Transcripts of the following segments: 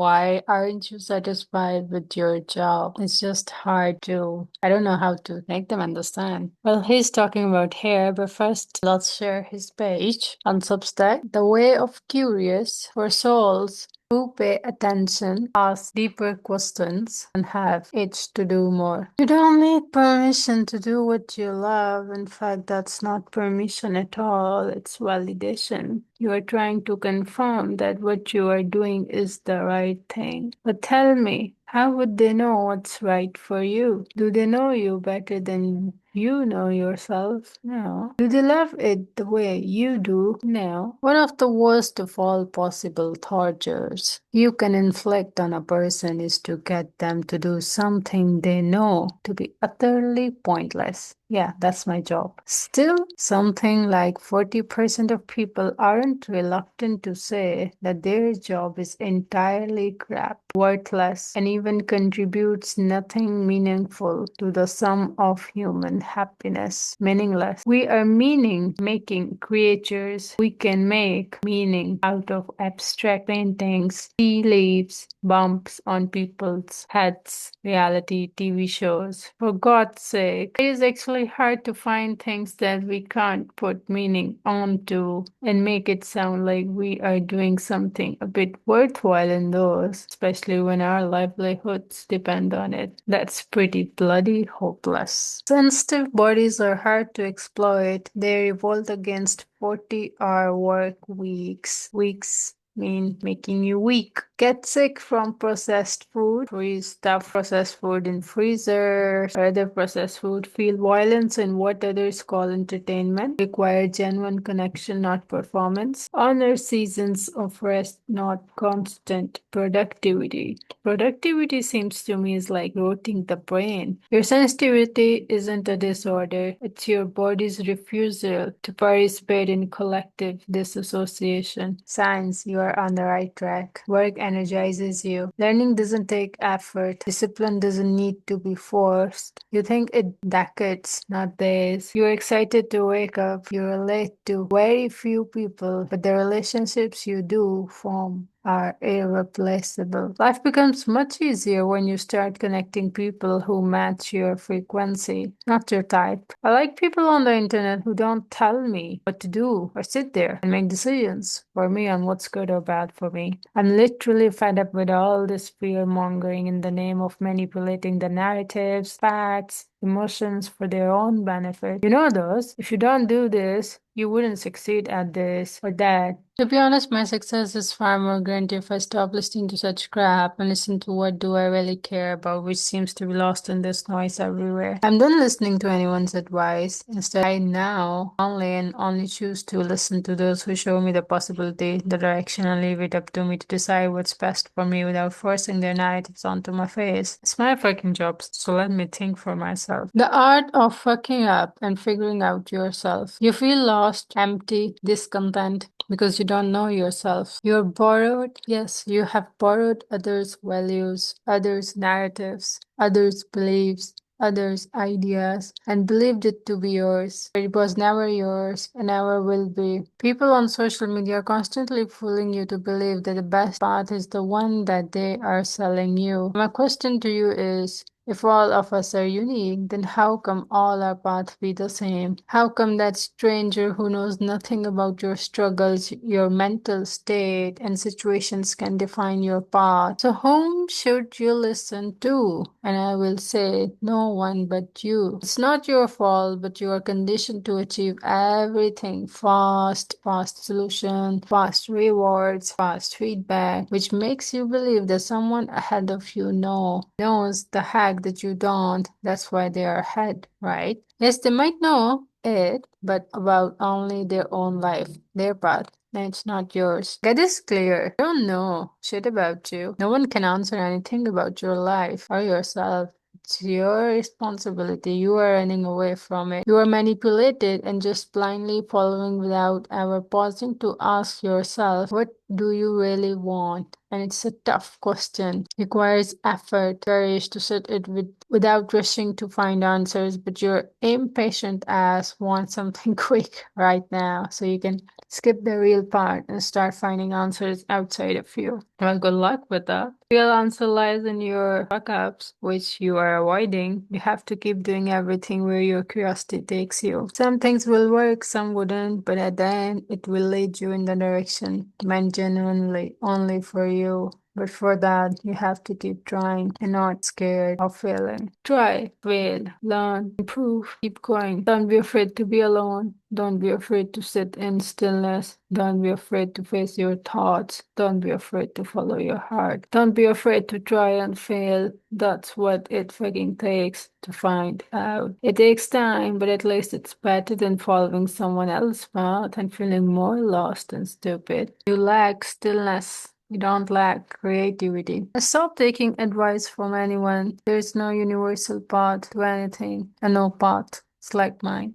Why aren't you satisfied with your job? It's just hard to, I don't know how to make them understand. Well, he's talking about hair, but first let's share his page on Substack. The Way of Curious for souls who pay attention, ask deeper questions, and have itch to do more. You don't need permission to do what you love. In fact, that's not permission at all, it's validation. You are trying to confirm that what you are doing is the right thing. But tell me, how would they know what's right for you? Do they know you better than you know yourself? No. Do they love it the way you do? No. One of the worst of all possible tortures you can inflict on a person is to get them to do something they know to be utterly pointless. Yeah, that's my job. Still, something like 40% of people aren't reluctant to say that their job is entirely crap, worthless, and even contributes nothing meaningful to the sum of human happiness. Meaningless. We are meaning making creatures. We can make meaning out of abstract paintings, tea leaves, bumps on people's heads, reality TV shows. For God's sake, it is actually hard to find things that we can't put meaning onto and make it sound like we are doing something a bit worthwhile in those, especially when our livelihoods depend on it. That's pretty bloody hopeless. Sensitive bodies are hard to exploit. They revolt against 40-hour work weeks. Weeks mean making you weak. Get sick from processed food, freeze stuff processed food in freezers or other processed food, feel violence in what others call entertainment, require genuine connection, not performance, honor seasons of rest, not constant productivity. Productivity seems to me is like rotting the brain. Your sensitivity isn't a disorder, it's your body's refusal to participate in collective disassociation. Signs you are on the right track. Work energizes you. Learning doesn't take effort. Discipline doesn't need to be forced. You think it decades, not days. You're excited to wake up. You relate to very few people, but the relationships you do form are irreplaceable. Life becomes much easier when you start connecting people who match your frequency, not your type. I like people on the internet who don't tell me what to do or sit there and make decisions for me on what's good or bad for me. I'm literally fed up with all this fear mongering in the name of manipulating the narratives, facts, emotions for their own benefit. You know those? If you don't do this, you wouldn't succeed at this or that. To be honest, my success is far more guaranteed if I stop listening to such crap and listen to what do I really care about, which seems to be lost in this noise everywhere. I'm done listening to anyone's advice. Instead, I now only choose to listen to those who show me the possibility, the direction, and leave it up to me to decide what's best for me without forcing their narratives onto my face. It's my fucking job, so let me think for myself. The art of fucking up and figuring out yourself. You feel lost, empty, discontent because you don't know yourself. You're borrowed. Yes, you have borrowed others' values, others' narratives, others' beliefs, others' ideas, and believed it to be yours. But it was never yours and never will be. People on social media are constantly fooling you to believe that the best path is the one that they are selling you. My question to you is, if all of us are unique, then how come all our paths be the same? How come that stranger who knows nothing about your struggles, your mental state, and situations can define your path? So whom should you listen to? And I will say, no one but you. It's not your fault, but you are conditioned to achieve everything fast, fast solution, fast rewards, fast feedback, which makes you believe that someone ahead of you knows the hack that you don't. That's why they are ahead, right? Yes, they might know it, but about only their own life, their path. And it's not yours. Get this clear. They don't know shit about you. No one can answer anything about your life or yourself. It's your responsibility. You are running away from it. You are manipulated and just blindly following without ever pausing to ask yourself, what do you really want? and it's a tough question. Requires effort, courage to sit it without rushing to find answers, but you're impatient as want something quick right now, so you can skip the real part and start finding answers outside of you. Well, good luck with that. Real answer lies in your fuck-ups, which you are avoiding. You have to keep doing everything where your curiosity takes you. Some things will work, some wouldn't, but at the end, it will lead you in the direction meant genuinely only for you. But for that, you have to keep trying and not scared of failing. Try, fail, learn, improve, keep going. Don't be afraid to be alone. Don't be afraid to sit in stillness. Don't be afraid to face your thoughts. Don't be afraid to follow your heart. Don't be afraid to try and fail. That's what it fucking takes to find out. It takes time, but at least it's better than following someone else's path and feeling more lost and stupid. You lack stillness. You don't lack creativity. Stop taking advice from anyone. There is no universal path to anything, and no path is like mine.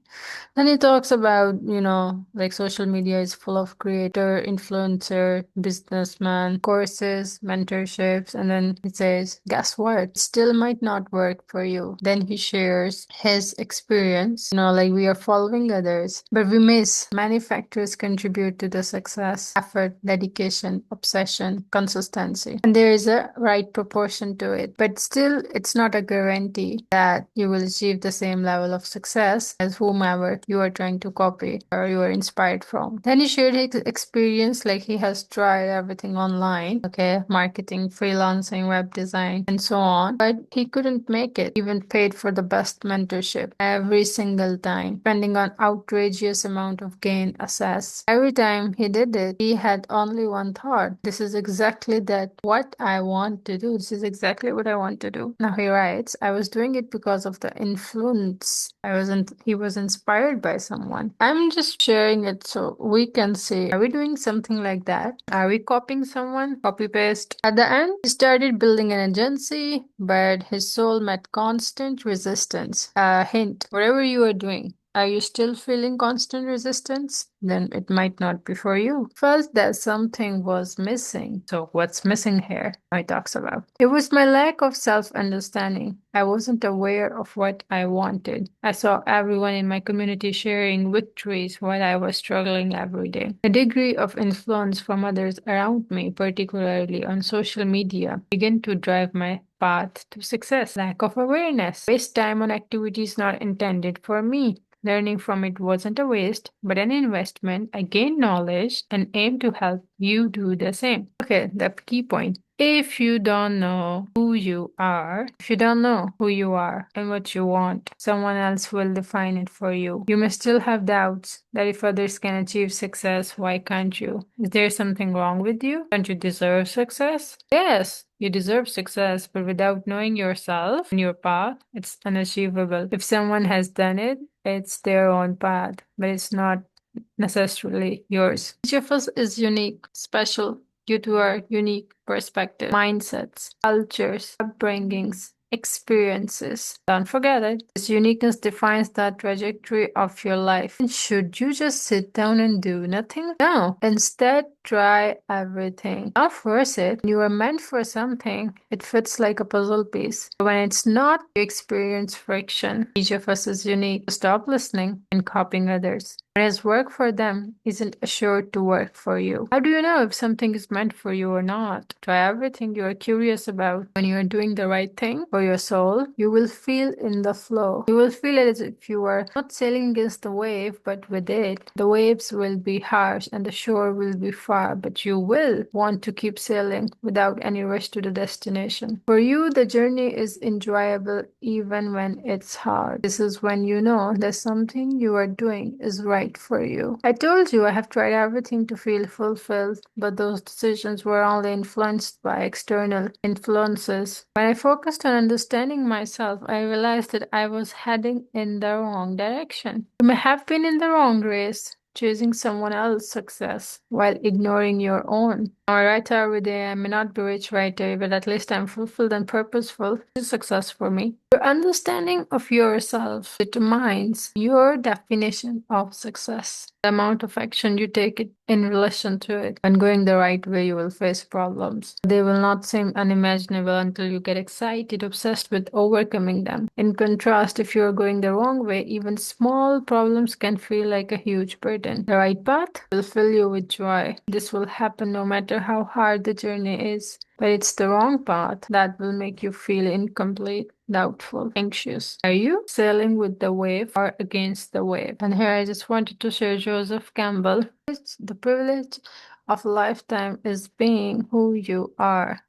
Then he talks about, like social media is full of creator, influencer, businessman, courses, mentorships, and then he says, guess what? It still might not work for you. Then he shares his experience, like we are following others, but we miss many factors contribute to the success: effort, dedication, obsession, consistency. And there is a right proportion to it, but still it's not a guarantee that you will achieve the same level of success as whomever you are trying to copy or you are inspired from. Then he shared his experience, like he has tried everything online, okay, marketing, freelancing, web design, and so on, but he couldn't make it, even paid for the best mentorship every single time, spending on outrageous amount of gain assess. Every time he did it, he had only one thought: this is exactly what I want to do. This is exactly what I want to do. Now he writes, I was doing it because of the influence. He was inspired by someone. I'm just sharing it so we can see, are we doing something like that? Are we copying someone? Copy paste. At the end, he started building an agency, but his soul met constant resistance. Hint, whatever you are doing, are you still feeling constant resistance? Then it might not be for you. Felt that something was missing. So what's missing here? He talks about. It was my lack of self-understanding. I wasn't aware of what I wanted. I saw everyone in my community sharing victories while I was struggling every day. The degree of influence from others around me, particularly on social media, began to drive my path to success. Lack of awareness. Waste time on activities not intended for me. Learning from it wasn't a waste, but an investment. I gained knowledge and aim to help you do the same. Okay, the key point. If you don't know who you are, and what you want, someone else will define it for you. You may still have doubts that if others can achieve success, why can't you? Is there something wrong with you? Don't you deserve success? Yes, you deserve success, but without knowing yourself and your path, it's unachievable. If someone has done it, it's their own path, but it's not necessarily yours. Each of us is unique, special, due to our unique perspective, mindsets, cultures, upbringings, experiences. Don't forget it. This uniqueness defines the trajectory of your life. And should you just sit down and do nothing? No. Instead, try everything. Don't force it. When you are meant for something, it fits like a puzzle piece. When it's not, you experience friction. Each of us is unique. Stop listening and copying others. What has worked for them isn't assured to work for you. How do you know if something is meant for you or not? Try everything you are curious about. When you are doing the right thing for your soul, you will feel in the flow. You will feel it as if you are not sailing against the wave, but with it. The waves will be harsh and the shore will be far, but you will want to keep sailing without any rush to the destination. For you, the journey is enjoyable even when it's hard. This is when you know that something you are doing is right for you. I told you I have tried everything to feel fulfilled, but those decisions were only influenced by external influences. When I focused on understanding myself, I realized that I was heading in the wrong direction. You may have been in the wrong race, chasing someone else's success while ignoring your own. I'm a writer every day. I may not be rich right away, but at least I'm fulfilled and purposeful. This is success for me. Your understanding of yourself determines your definition of success. The amount of action you take it in relation to it. And going the right way, you will face problems. They will not seem unimaginable until you get excited, obsessed with overcoming them. In contrast, if you're going the wrong way, even small problems can feel like a huge burden. The right path will fill you with joy. This will happen no matter how hard the journey is. But it's the wrong path that will make you feel incomplete, doubtful, anxious. Are you sailing with the wave or against the wave? And here I just wanted to share Joseph Campbell. The privilege of a lifetime is being who you are.